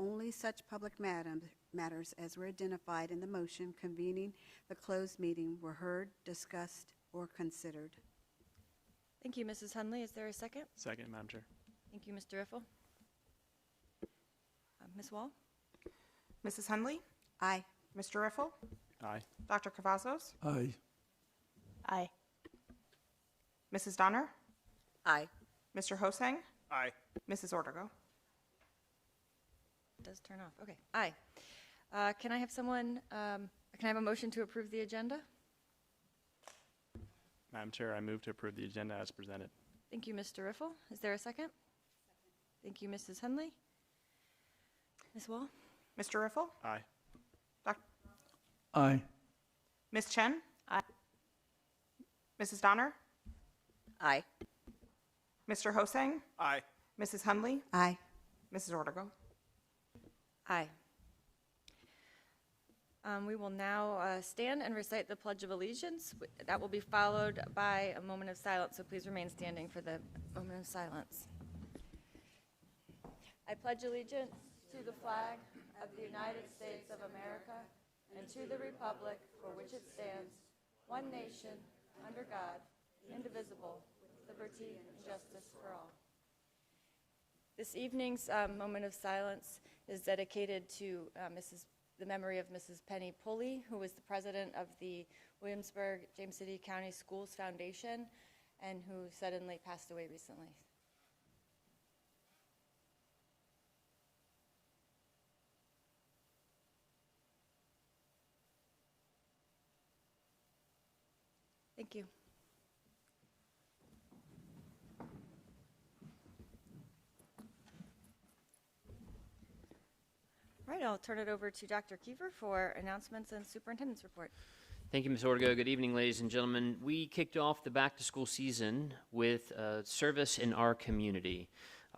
only such public matters as were identified in the motion convening the closed meeting were heard, discussed, or considered. Thank you, Mrs. Hunley. Is there a second? Second, Madam Chair. Thank you, Mr. Riffle. Ms. Wall? Mrs. Hunley, Aye. Mr. Riffle, Aye. Dr. Cavazos, Aye. Aye. Mrs. Donner, Aye. Mr. Hosang, Aye. Mrs. Ortego. It does turn off. Okay. Aye. Can I have a motion to approve the agenda? Madam Chair, I move to approve the agenda as presented. Thank you, Mr. Riffle. Is there a second? Thank you, Mrs. Hunley. Ms. Wall? Mr. Riffle, Aye. Aye. Ms. Chen, Aye. Mrs. Donner, Aye. Mr. Hosang, Aye. Mrs. Hunley, Aye. Mrs. Ortego. Aye. We will now stand and recite the Pledge of Allegiance. That will be followed by a moment of silence, so please remain standing for the moment of silence. I pledge allegiance to the flag of the United States of America and to the republic for which it stands, one nation, under God, indivisible, with liberty and justice for all. This evening's moment of silence is dedicated to the memory of Mrs. Penny Pulley, who was the president of the Williamsburg James City County Schools Foundation and who suddenly passed away recently. Thank you. All right, I'll turn it over to Dr. Kiefer for announcements and superintendent's report. Thank you, Ms. Ortego. Good evening, ladies and gentlemen. We kicked off the back-to-school season with service in our community.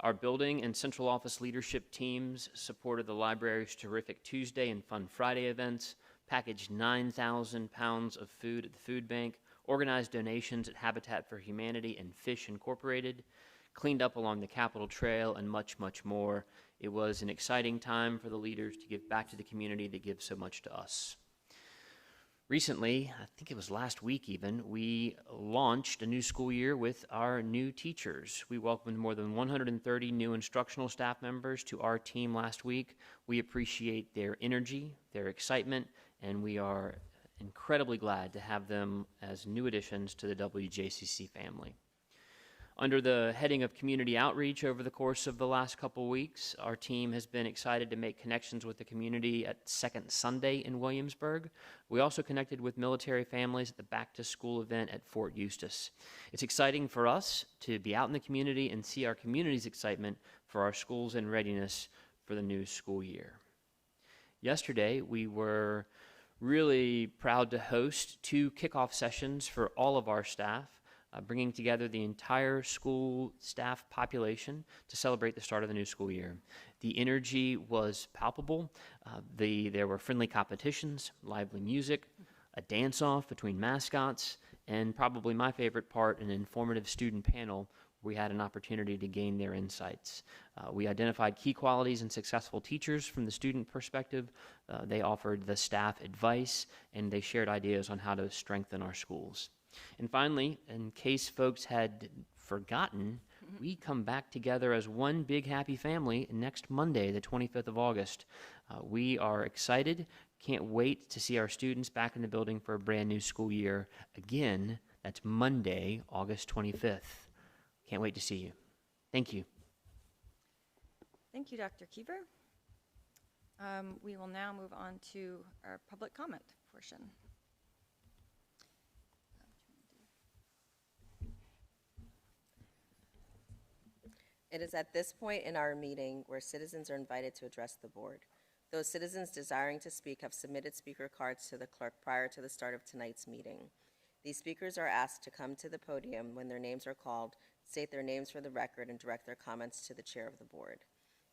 Our building and central office leadership teams supported the library's terrific Tuesday and Fun Friday events, packaged 9,000 pounds of food at the food bank, organized donations at Habitat for Humanity and Fish Incorporated, cleaned up along the Capitol Trail, and much, much more. It was an exciting time for the leaders to give back to the community that gives so much to us. Recently, I think it was last week even, we launched a new school year with our new teachers. We welcomed more than 130 new instructional staff members to our team last week. We appreciate their energy, their excitement, and we are incredibly glad to have them as new additions to the WJCC family. Under the heading of community outreach over the course of the last couple weeks, our team has been excited to make connections with the community at Second Sunday in Williamsburg. We also connected with military families at the back-to-school event at Fort Eustis. It's exciting for us to be out in the community and see our community's excitement for our schools in readiness for the new school year. Yesterday, we were really proud to host 2 kickoff sessions for all of our staff, bringing together the entire school staff population to celebrate the start of the new school year. The energy was palpable. There were friendly competitions, lively music, a dance-off between mascots, and probably my favorite part, an informative student panel where we had an opportunity to gain their insights. We identified key qualities in successful teachers from the student perspective. They offered the staff advice, and they shared ideas on how to strengthen our schools. And finally, in case folks had forgotten, we come back together as one big happy family next Monday, the 25th of August. We are excited, can't wait to see our students back in the building for a brand new school year. Again, that's Monday, August 25th. Can't wait to see you. Thank you. Thank you, Dr. Kiefer. We will now move on to our public comment portion. It is at this point in our meeting where citizens are invited to address the board. Those citizens desiring to speak have submitted speaker cards to the clerk prior to the start of tonight's meeting. These speakers are asked to come to the podium when their names are called, state their names for the record, and direct their comments to the chair of the board.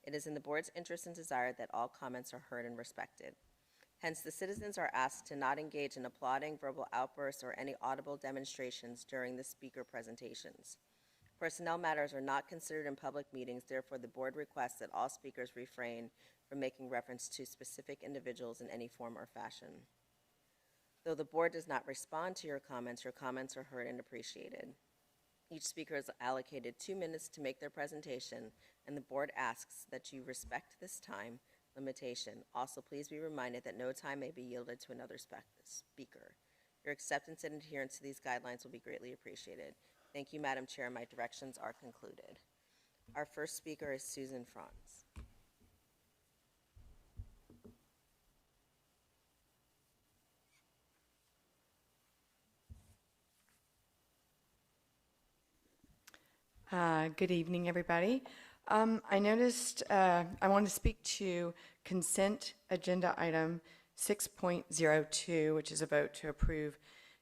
It is in the board's interest and desire that all comments are heard and respected. Hence, the citizens are asked to not engage in applauding, verbal outbursts, or any audible demonstrations during the speaker presentations. Personnel matters are not considered in public meetings, therefore the board requests that all speakers refrain from making reference to specific individuals in any form or fashion. Though the board does not respond to your comments are heard and appreciated. Each speaker is allocated 2 minutes to make their presentation, and the board asks that you respect this time limitation. Also, please be reminded that no time may be yielded to another speaker. Your acceptance and adherence to these guidelines will be greatly appreciated. Thank you, Madam Chair. My directions are concluded. Our first speaker is Susan Franz. Good evening, everybody. I noticed I want to speak to consent agenda item 6.02, which is a vote to approve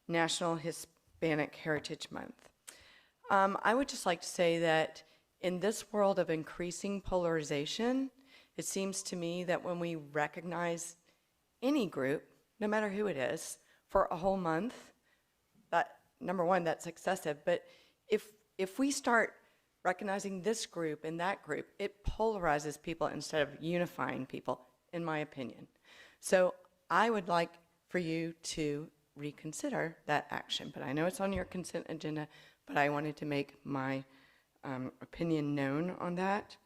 National Hispanic Heritage Month. I would just like to say that in this world of increasing polarization, it seems to me that when we recognize any group, no matter who it is, for a whole month, that, number one, that's excessive, but if we start recognizing this group and that group, it polarizes people instead of unifying people, in my opinion. So I would like for you to reconsider that action, but I know it's on your consent agenda, but I wanted to make my opinion known on that.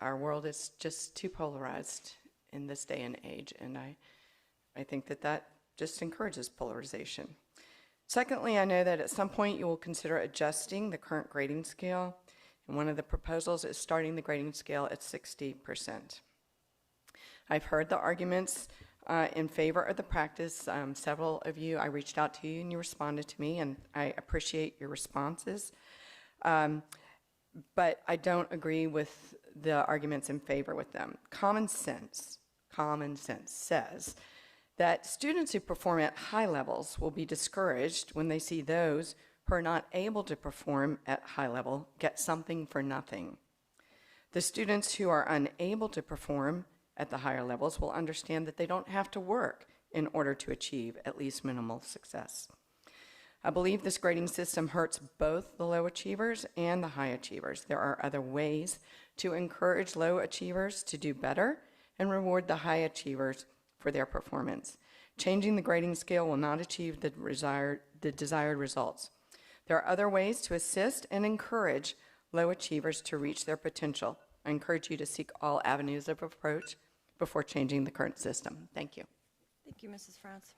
Our world is just too polarized in this day and age, and I think that just encourages polarization. Secondly, I know that at some point you will consider adjusting the current grading scale, and one of the proposals is starting the grading scale at 60%. I've heard the arguments in favor of the practice. Several of you, I reached out to you and you responded to me, and I appreciate your responses. But I don't agree with the arguments in favor with them. Common sense says that students who perform at high levels will be discouraged when they see those who are not able to perform at high level get something for nothing. The students who are unable to perform at the higher levels will understand that they don't have to work in order to achieve at least minimal success. I believe this grading system hurts both the low achievers and the high achievers. There are other ways to encourage low achievers to do better and reward the high achievers for their performance. Changing the grading scale will not achieve the desired results. There are other ways to assist and encourage low achievers to reach their potential. I encourage you to seek all avenues of approach before changing the current system. Thank you. Thank you, Mrs. Franz.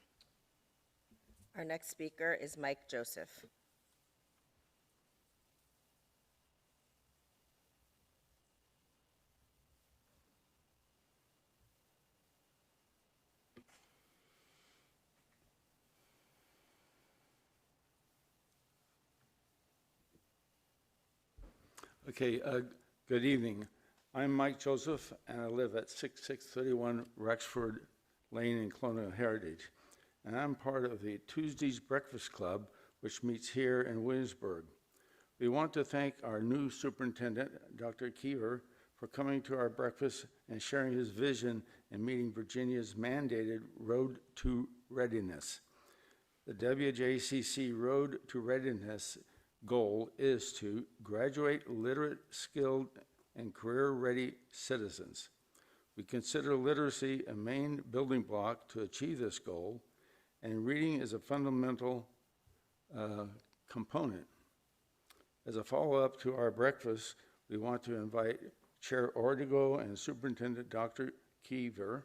Our next speaker is Mike Joseph. Okay, good evening. I'm Mike Joseph, and I live at 6631 Rexford Lane in Colonial Heritage. And I'm part of the Tuesdays Breakfast Club, which meets here in Williamsburg. We want to thank our new superintendent, Dr. Keever, for coming to our breakfast and sharing his vision in meeting Virginia's mandated Road to Readiness. The WJCC Road to Readiness goal is to graduate literate, skilled, and career-ready citizens. We consider literacy a main building block to achieve this goal, and reading is a fundamental component. As a follow-up to our breakfast, we want to invite Chair Ortego and Superintendent Dr. Keever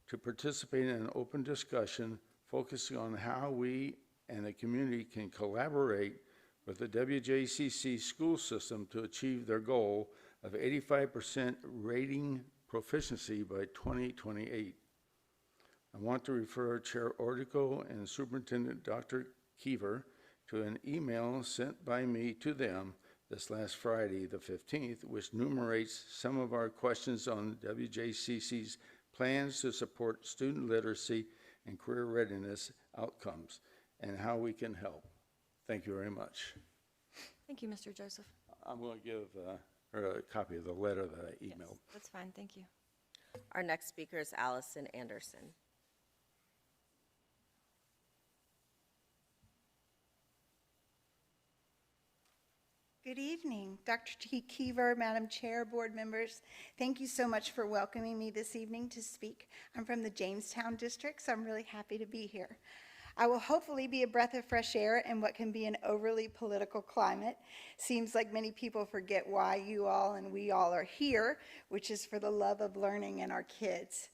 to participate in an open discussion focusing on how we and the community can collaborate with the WJCC school system to achieve their goal of 85% rating proficiency by 2028. I want to refer Chair Ortego and Superintendent Dr. Keever to an email sent by me to them this last Friday, the 15th, which enumerates some of our questions on WJCC's plans to support student literacy and career readiness outcomes and how we can help. Thank you very much. Thank you, Mr. Joseph. I'm going to give her a copy of the letter that I emailed. Yes, that's fine. Thank you. Our next speaker is Allison Anderson. Good evening, Dr. T. Kiever, Madam Chair, board members. Thank you so much for welcoming me this evening to speak. I'm from the Jamestown district, so I'm really happy to be here. I will hopefully be a breath of fresh air in what can be an overly political climate. Seems like many people forget why you all and we all are here, which is for the love of learning and our kids.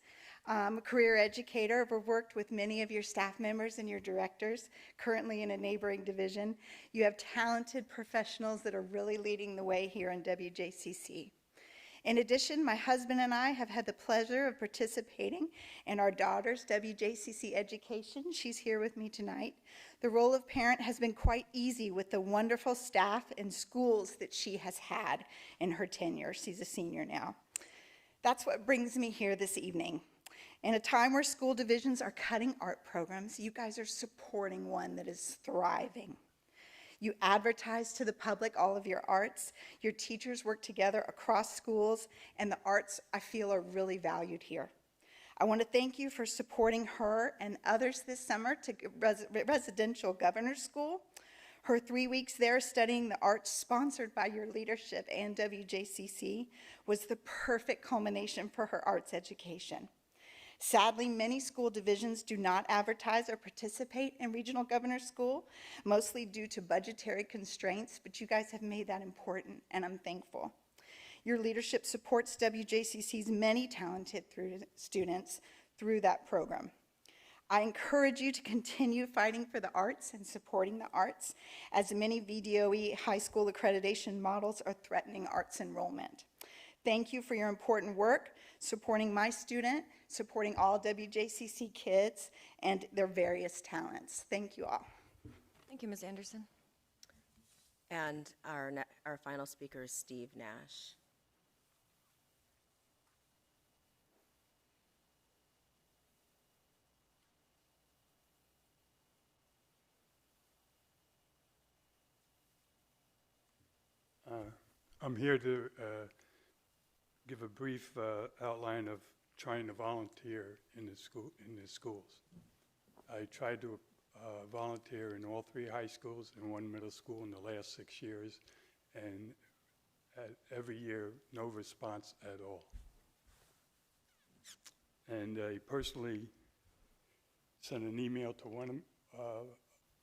I'm a career educator. I've worked with many of your staff members and your directors, currently in a neighboring division. You have talented professionals that are really leading the way here in WJCC. In addition, my husband and I have had the pleasure of participating in our daughter's WJCC education. She's here with me tonight. The role of parent has been quite easy with the wonderful staff and schools that she has had in her tenure. She's a senior now. That's what brings me here this evening. In a time where school divisions are cutting art programs, you guys are supporting one that is thriving. You advertise to the public all of your arts. Your teachers work together across schools, and the arts, I feel, are really valued here. I want to thank you for supporting her and others this summer to Residential Governor's School. Her 3 weeks there studying the arts, sponsored by your leadership and WJCC, was the perfect culmination for her arts education. Sadly, many school divisions do not advertise or participate in Regional Governor's School, mostly due to budgetary constraints, but you guys have made that important, and I'm thankful. Your leadership supports WJCC's many talented students through that program. I encourage you to continue fighting for the arts and supporting the arts, as many VDOE high school accreditation models are threatening arts enrollment. Thank you for your important work, supporting my student, supporting all WJCC kids and their various talents. Thank you all. Thank you, Ms. Anderson. And our final speaker is Steve Nash. I'm here to give a brief outline of trying to volunteer in the schools. I tried to volunteer in all 3 high schools and 1 middle school in the last 6 years, and every year, no response at all. And I personally sent an email to one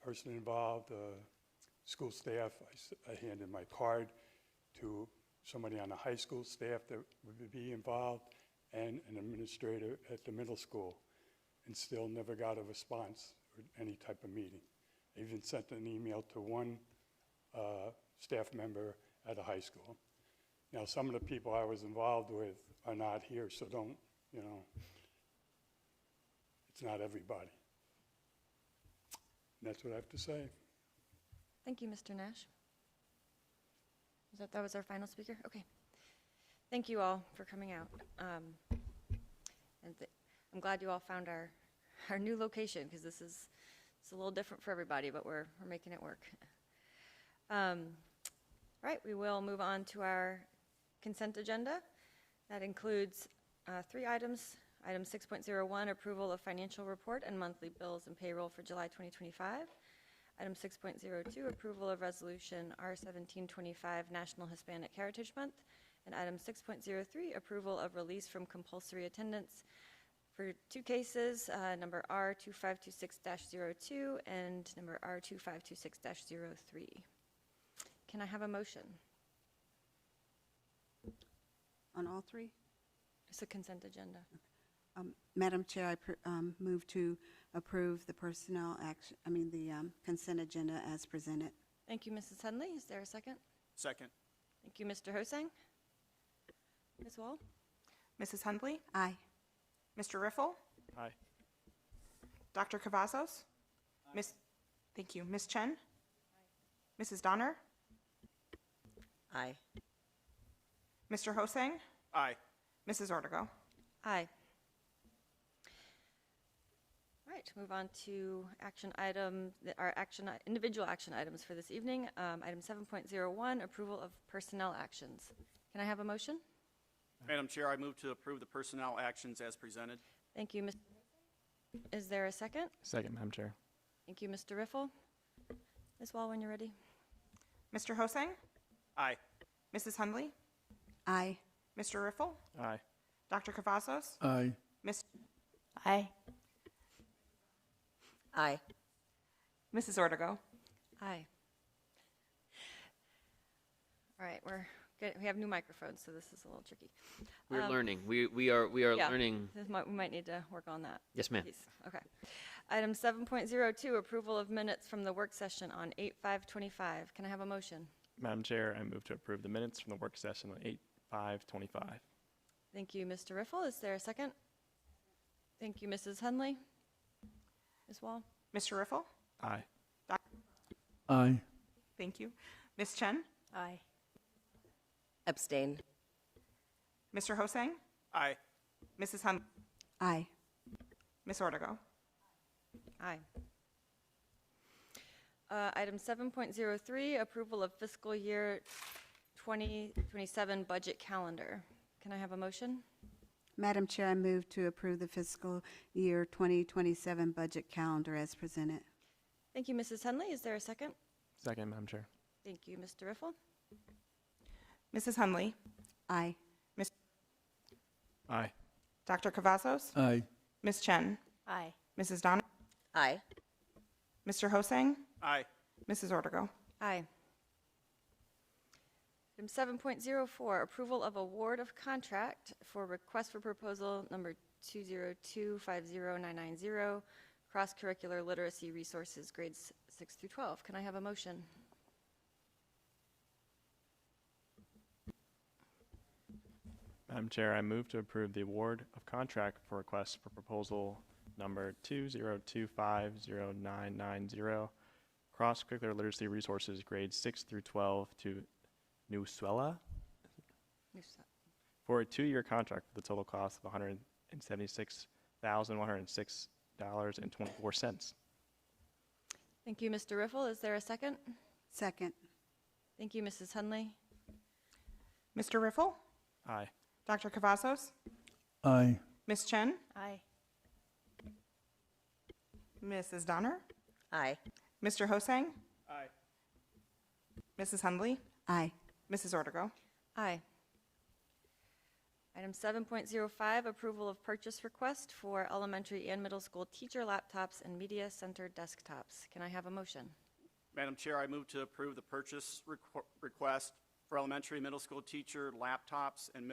person involved, school staff. I handed my card to somebody on the high school staff that would be involved, and an administrator at the middle school, and still never got a response or any type of meeting. I even sent an email to one staff member at a high school. Now, some of the people I was involved with are not here, so don't, it's not everybody. And that's what I have to say. Thank you, Mr. Nash. That was our final speaker? Okay. Thank you all for coming out. I'm glad you all found our new location, because it's a little different for everybody, but we're making it work. All right, we will move on to our consent agenda. That includes 3 items. Item 6.01, approval of financial report and monthly bills and payroll for July 2025. Item 6.02, approval of resolution R1725, National Hispanic Heritage Month. And item 6.03, approval of release from compulsory attendance for 2 cases, number R2526-02 and number R2526-03. Can I have a motion? On all 3? It's a consent agenda. Madam Chair, I move to approve the consent agenda as presented. Thank you, Mrs. Henley. Is there a second? Second. Thank you, Mr. Hosang. Ms. Wall? Mrs. Hundley, Aye. Mr. Riffle, Aye. Dr. Cavazos, thank you, Ms. Chen, Mrs. Donner, Aye. Mr. Hosang, Aye. Mrs. Ortego. Aye. All right, move on to individual action items for this evening. Item 7.01, approval of personnel actions. Can I have a motion? Madam Chair, I move to approve the personnel actions as presented. Thank you, Mr. Is there a second? Second, Madam Chair. Thank you, Mr. Riffle. Ms. Wall, when you're ready. Mr. Hosang, Aye. Mrs. Hundley, Aye. Mr. Riffle, Aye. Dr. Cavazos, Aye. Miss, Aye. Aye. Mrs. Ortego. Aye. All right, we're good. We have new microphones, so this is a little tricky. We're learning. We are Yeah. learning. We might need to work on that. Yes, ma'am. piece. Okay. Item 7.02, approval of minutes from the work session on 8/5/25. Can I have a motion? Madam Chair, I move to approve the minutes from the work session on 8/5/25. Thank you, Mr. Riffle. Is there a second? Thank you, Mrs. Hundley. Ms. Wall? Mr. Riffle, Aye. Aye. thank you. Miss Chen, Aye. Abstain. Mr. Hosang, Aye. Mrs. Hundley, Aye. Miss Ortego. Aye. Item 7.03, approval of fiscal year 2027 budget calendar. Can I have a motion? Madam Chair, I move to approve the fiscal year 2027 budget calendar as presented. Thank you, Mrs. Hundley. Is there a second? Second, Madam Chair. Thank you, Mr. Riffle. Mrs. Hundley, Aye. Miss, Aye. Dr. Cavazos, Aye. Miss Chen, Aye. Mrs. Donner, Aye. Mr. Hosang, Aye. Mrs. Ortego. Aye. Item 7.04, approval of award of contract for request for proposal number 202-50990, cross-curricular literacy resources, grades 6 through 12. Can I have a motion? Madam Chair, I move to approve the award of contract for request for proposal number 2025090, cross-curricular literacy resources, grades 6 through 12 to Newswella for a 2-year contract with a total cost of $176,106.24. Thank you, Mr. Riffle. Is there a second? Second. Thank you, Mrs. Hundley. Mr. Riffle, Aye. Dr. Cavazos, Aye. Miss Chen, Aye. Mrs. Donner, Aye. Mr. Hosang, Aye. Mrs. Hundley, Aye. Mrs. Ortego. Aye. Item 7.05, approval of purchase request for elementary and middle school teacher laptops and media center desktops. Can I have a motion? Madam Chair, I move to approve the purchase request for elementary and middle school teacher laptops and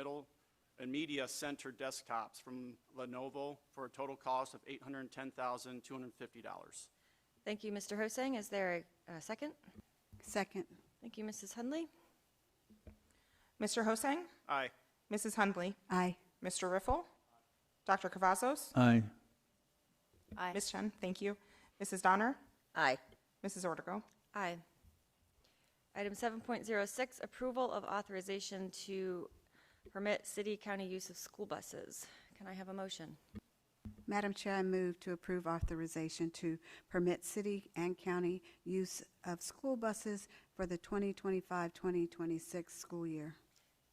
media center desktops from Lenovo for a total cost of $810,250. Thank you, Mr. Hosang. Is there a second? Second. Thank you, Mrs. Hundley. Mr. Hosang, Aye. Mrs. Hundley, Aye. Mr. Riffle, Dr. Cavazos, Aye. Aye. Miss Chen, thank you. Mrs. Donner, Aye. Mrs. Ortego. Aye. Item 7.06, approval of authorization to permit city-county use of school buses. Can I have a motion? Madam Chair, I move to approve authorization to permit city and county use of school buses for the 2025-2026 school year.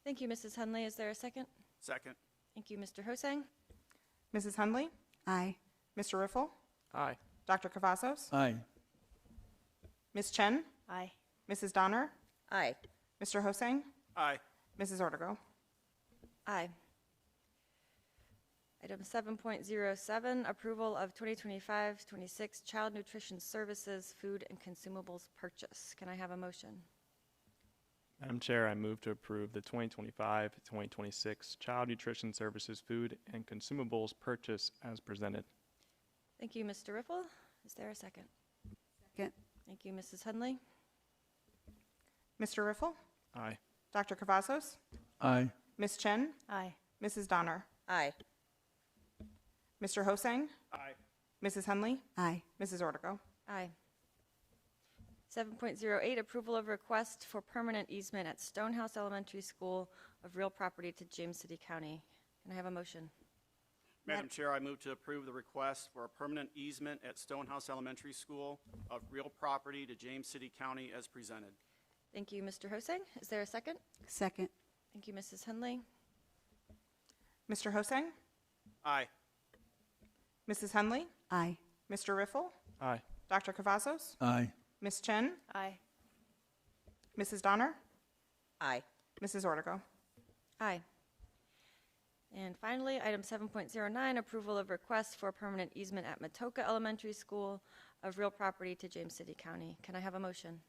Thank you, Mrs. Hundley. Is there a second? Second. Thank you, Mr. Hosang. Mrs. Hundley, Aye. Mr. Riffle, Aye. Dr. Cavazos, Aye. Miss Chen, Aye. Mrs. Donner, Aye. Mr. Hosang, Aye. Mrs. Ortego. Aye. Item 7.07, approval of 2025-26 child nutrition services, food and consumables purchase. Can I have a motion? Madam Chair, I move to approve the 2025-2026 Child Nutrition Services Food and Consumables Purchase as presented. Thank you, Mr. Riffle. Is there a second? Second. Thank you, Mrs. Hundley. Mr. Riffle, Aye. Dr. Cavazos, Aye. Miss Chen, Aye. Mrs. Donner, Aye. Mr. Hosang, Aye. Mrs. Hundley, Aye. Mrs. Ortego. Aye. 7.08, approval of request for permanent easement at Stonehouse Elementary School of real property to James City County. Can I have a motion? Madam Chair, I move to approve the request for a permanent easement at Stonehouse Elementary School of real property to James City County as presented. Thank you, Mr. Hosang. Is there a second? Second. Thank you, Mrs. Hundley. Mr. Hosang, Aye. Mrs. Hundley, Aye. Mr. Riffle, Aye. Dr. Cavazos, Aye. Miss Chen, Aye. Mrs. Donner, Aye. Mrs. Ortego. Aye. And finally, item 7.09, approval of request for permanent easement at Matoka Elementary School of real property to James City County. Can I have a motion?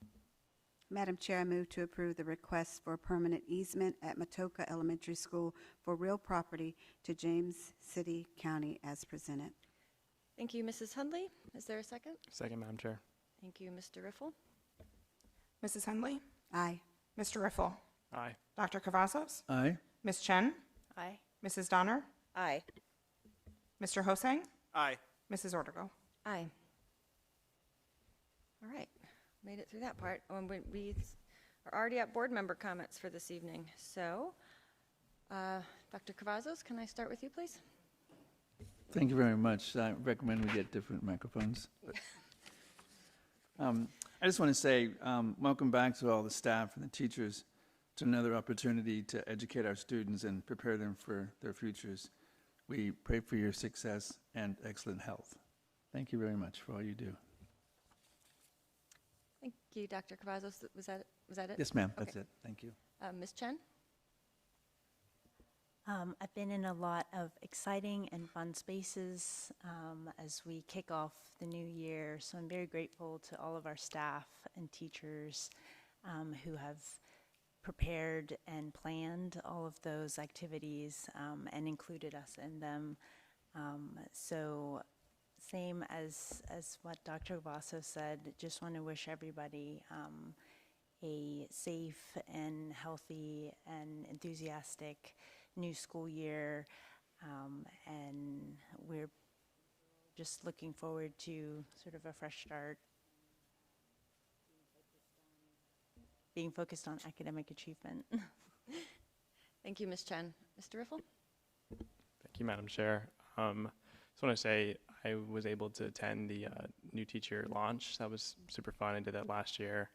Madam Chair, I move to approve the request for permanent easement at Matoka Elementary School for real property to James City County as presented. Thank you, Mrs. Hundley. Is there a second? Second, Madam Chair. Thank you, Mr. Riffle. Mrs. Hundley. Aye. Mr. Riffle. Aye. Dr. Cavazos. Aye. Ms. Chen. Aye. Mrs. Donner. Aye. Mr. Hosang. Aye. Mrs. Ortego. Aye. All right, made it through that part. We are already at board member comments for this evening. So, Dr. Cavazos, can I start with you, please? Thank you very much. I recommend we get different microphones. I just want to say welcome back to all the staff and the teachers to another opportunity to educate our students and prepare them for their futures. We pray for your success and excellent health. Thank you very much for all you do. Thank you, Dr. Cavazos. Was that it? Yes, ma'am, that's Okay. it. Thank you. Ms. Chen? I've been in a lot of exciting and fun spaces as we kick off the new year. So I'm very grateful to all of our staff and teachers who have prepared and planned all of those activities and included us in them. So same as what Dr. Vaso said, just want to wish everybody a safe and healthy and enthusiastic new school year, and we're just looking forward to sort of a fresh start, being focused on academic achievement. Thank you, Ms. Chen. Mr. Riffle? Thank you, Madam Chair. Just want to say I was able to attend the new teacher launch. That was super fun. I did that last year,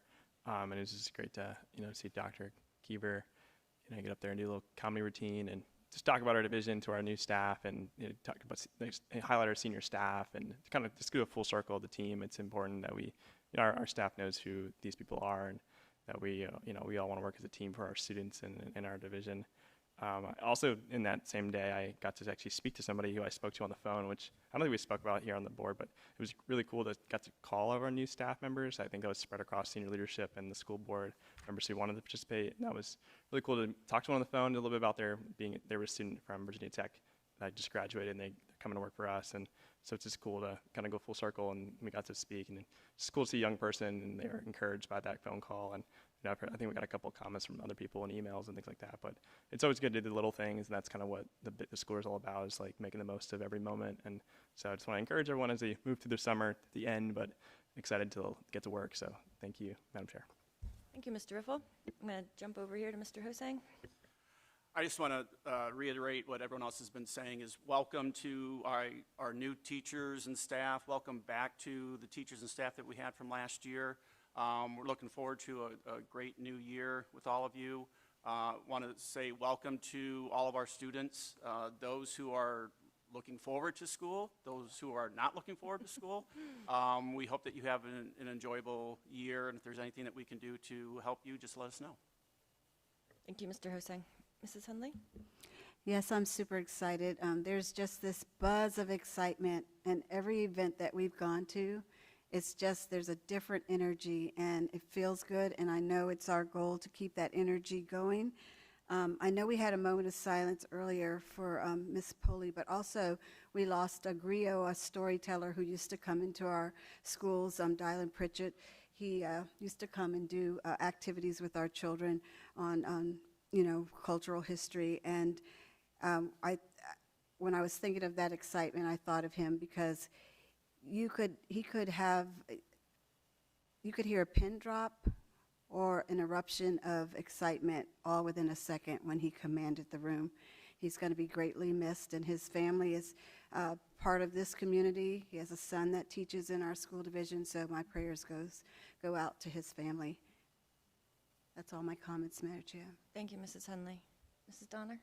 and it was just great to see Dr. Kiever, get up there and do a little comedy routine and just talk about our division to our new staff and talk about highlight our senior staff and kind of just do a full circle of the team. It's important that we, our staff knows who these people are and that we, we all want to work as a team for our students in our division. Also, in that same day, I got to actually speak to somebody who I spoke to on the phone, which I don't think we spoke about here on the board, but it was really cool to get to call all of our new staff members. I think that was spread across senior leadership and the school board members who wanted to participate. And that was really cool to talk to one on the phone, a little bit about they were a student from Virginia Tech that just graduated, and they're coming to work for us. And so it's just cool to kind of go full circle, and we got to speak. And it's cool to see a young person, and they were encouraged by that phone call. And I think we got a couple of comments from other people and emails and things like that. But it's always good to do the little things, and that's kind of what the school is all about, is like making the most of every moment. And so I just want to encourage everyone as they move through the summer to the end, but excited to get to work. So thank you, Madam Chair. Thank you, Mr. Riffle. I'm going to jump over here to Mr. Hosang. I just want to reiterate what everyone else has been saying is welcome to our new teachers and staff. Welcome back to the teachers and staff that we had from last year. We're looking forward to a great new year with all of you. Want to say welcome to all of our students, those who are looking forward to school, those who are not looking forward to school. We hope that you have an enjoyable year, and if there's anything that we can do to help you, just let us know. Thank you, Mr. Hosang. Mrs. Hundley? Yes, I'm super excited. There's just this buzz of excitement, and every event that we've gone to, it's just, there's a different energy, and it feels good, and I know it's our goal to keep that energy going. I know we had a moment of silence earlier for Ms. Poley, but also we lost a griot, a storyteller who used to come into our schools, Dylan Pritchett. He used to come and do activities with our children on cultural history, and when I was thinking of that excitement, I thought of him because you could hear a pin drop or an eruption of excitement all within a second when he commanded the room. He's going to be greatly missed, and his family is part of this community. He has a son that teaches in our school division, so my prayers go out to his family. That's all my comments, Madam Chair. Thank you, Mrs. Hundley. Mrs. Donner?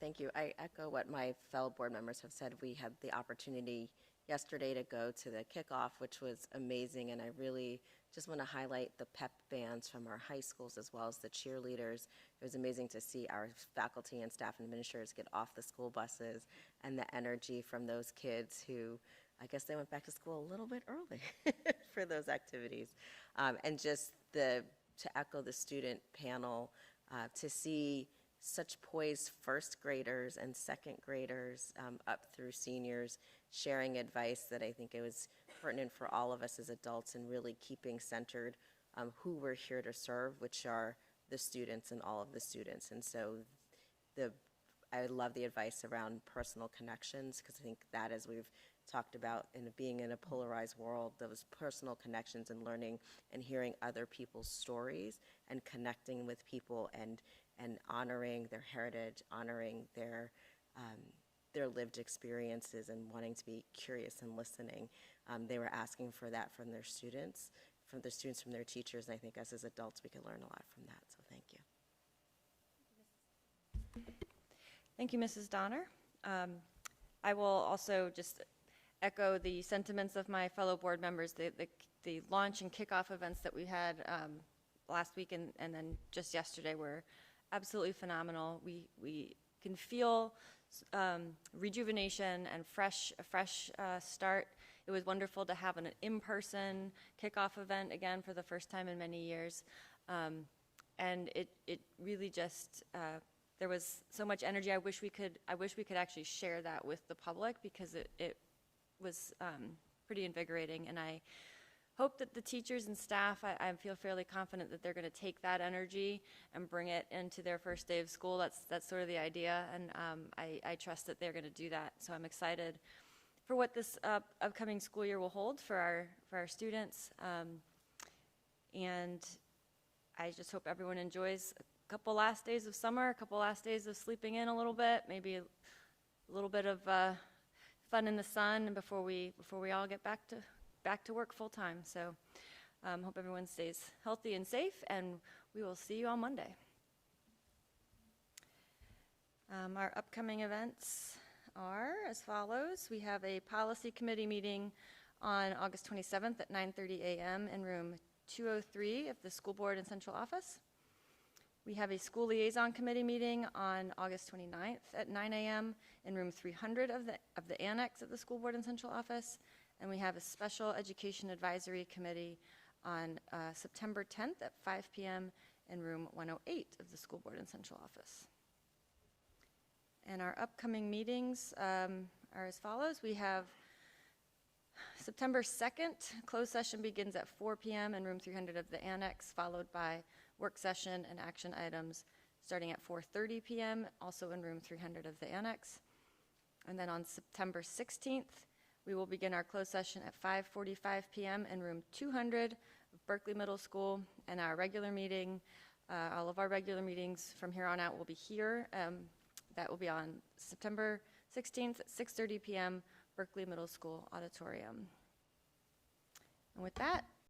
Thank you. I echo what my fellow board members have said. We had the opportunity yesterday to go to the kickoff, which was amazing, and I really just want to highlight the pep bands from our high schools as well as the cheerleaders. It was amazing to see our faculty and staff and administrators get off the school buses and the energy from those kids who, I guess they went back to school a little bit early for those activities. And just to echo the student panel, to see such poised first graders and second graders up through seniors sharing advice that I think it was pertinent for all of us as adults and really keeping centered who we're here to serve, which are the students and all of the students. And so I love the advice around personal connections, because I think that, as we've talked about, in being in a polarized world, those personal connections and learning and hearing other people's stories and connecting with people and honoring their heritage, honoring their lived experiences, and wanting to be curious and listening. They were asking for that from their students, from their teachers, and I think us as adults, we can learn a lot from that, so thank you. Thank you, Mrs. Donner. I will also just echo the sentiments of my fellow board members. The launch and kickoff events that we had last week and then just yesterday were absolutely phenomenal. We can feel rejuvenation and a fresh start. It was wonderful to have an in-person kickoff event again for the first time in many years. And it really just, there was so much energy. I wish we could actually share that with the public, because it was pretty invigorating. And I hope that the teachers and staff, I feel fairly confident that they're going to take that energy and bring it into their first day of school. That's sort of the idea, and I trust that they're going to do that. So I'm excited for what this upcoming school year will hold for our students, and I just hope everyone enjoys a couple last days of summer, a couple last days of sleeping in a little bit, maybe a little bit of fun in the sun before we all get back to work full time. So hope everyone stays healthy and safe, and we will see you on Monday. Our upcoming events are as follows. We have a policy committee meeting on August 27th at 9:30 a.m. in room 203 of the school board and central office. We have a school liaison committee meeting on August 29th at 9 a.m. in room 300 of the annex of the school board and central office. And we have a special education advisory committee on September 10th at 5 p.m. in room 108 of the school board and central office. And our upcoming meetings are as follows. We have September 2nd, closed session begins at 4 p.m. in room 300 of the annex, followed by work session and action items starting at 4:30 p.m., also in room 300 of the annex. And then on September 16th, we will begin our closed session at 5:45 p.m. in room 200 of Berkeley Middle School, and our regular meeting, all of our regular meetings from here on out will be here. That will be on September 16th at 6:30 p.m., Berkeley Middle School auditorium. And with that,